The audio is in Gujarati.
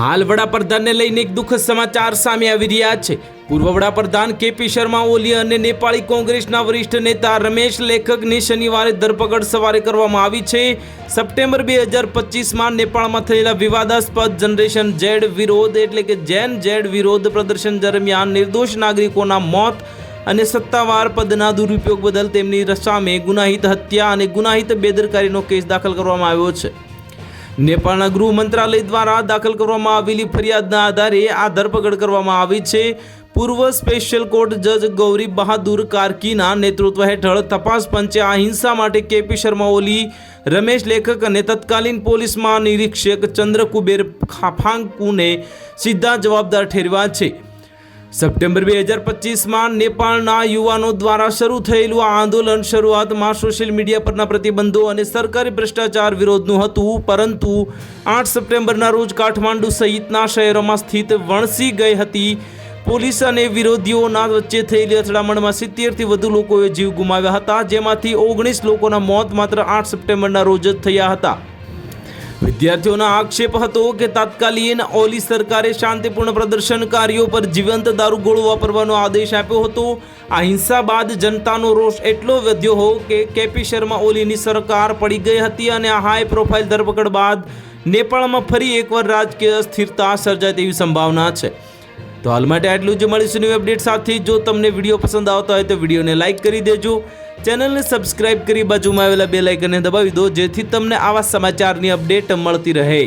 હાલ વડાપ્રધાનને લઈને એક દુઃખદ સમાચાર સામે આવી રહ્યા છે। પૂર્વ વડાપ્રધાન કેપી શર્મા ઓલી અને નેપાળી કોંગ્રેસના વરિષ્ઠ નેતા રમેશ લેખકની શનિવારે ધરપકડ સવારે કરવામાં આવી છે। સપ્ટેમ્બર 2025માં નેપાળમાં થયેલા વિવાદાસ્પદ જનરેશન ઝેડ વિરોધ એટલે કે જેન ઝેડ વિરોધ પ્રદર્શન દરમિયાન નિર્દોષ નાગરિકોના મોત અને સત્તાવાર પદના દુરુપયોગ બદલ તેમની સામે ગુનાહિત હત્યા અને ગુનાહિત બેદરકારીનો કેસ દાખલ કરવામાં આવ્યો છે। નેપાળના ગૃહ મંત્રાલય દ્વારા દાખલ કરવામાં આવેલી ફરિયાદના આધારે આ ધરપકડ કરવામાં આવી છે। પૂર્વ સ્પેશિયલ કોર્ટ જજ ગૌરી બહાદુર કાર્કીના નેતૃત્વ હેઠળ તપાસ પંચે આ હિંસા માટે કેપી શર્મા ઓલી, રમેશ લેખક અને તત્કાલીન પોલીસ મહાનિરીક્ષક ચંદ્રકુબેર ખાફાંકુને સીધા જવાબદાર ઠેરવ્યા છે। સપ્ટેમ્બર 2025માં નેપાળના યુવાનો દ્વારા શરૂ થયેલું આ આંદોલન શરૂઆતમાં સોશિયલ મીડિયા પરના પ્રતિબંધો અને સરકારી ભ્રષ્ટાચાર વિરોધનું હતું, પરંતુ 8 સપ્ટેમ્બરના રોજ કાઠમાંડુ સહિતના શહેરોમાં સ્થિત વણસી ગઈ હતી। પોલીસ અને વિરોધીઓના વચ્ચે થયેલી અથડામણમાં 70થી વધુ લોકોએ જીવ ગુમાવ્યા હતા, જેમાંથી 19 લોકોના મોત માત્ર 8 સપ્ટેમ્બરના રોજ જ થયા હતા। વિદ્યાર્થીઓનો આક્ષેપ હતો કે તાત્કાલિન ઓલી સરકારે શાંતિપૂર્ણ પ્રદર્શનકારીઓ પર જીવંત દારૂગોળો વાપરવાનો આદેશ આપ્યો હતો। આ હિંસા બાદ જનતાનો રોષ એટલો વધ્યો કે કેપી શર્મા ઓલીની સરકાર પડી ગઈ હતી અને આ હાઈ પ્રોફાઇલ ધરપકડ બાદ નેપાળમાં ફરી એકવાર રાજકીય અસ્થિરતા સર્જાય તેવી સંભાવના છે। તો હાલ માટે આટલું જ। મળીશું નવી અપડેટ સાથે। જો તમને વિડીયો પસંદ આવતો હોય તો વિડીયોને લાઇક કરી દેજો, ચેનલને સબસ્ક્રાઇબ કરી બાજુમાં આવેલા બેલ આઇકનને દબાવી દો, જેથી તમને આવા સમાચારની અપડેટ મળતી રહે।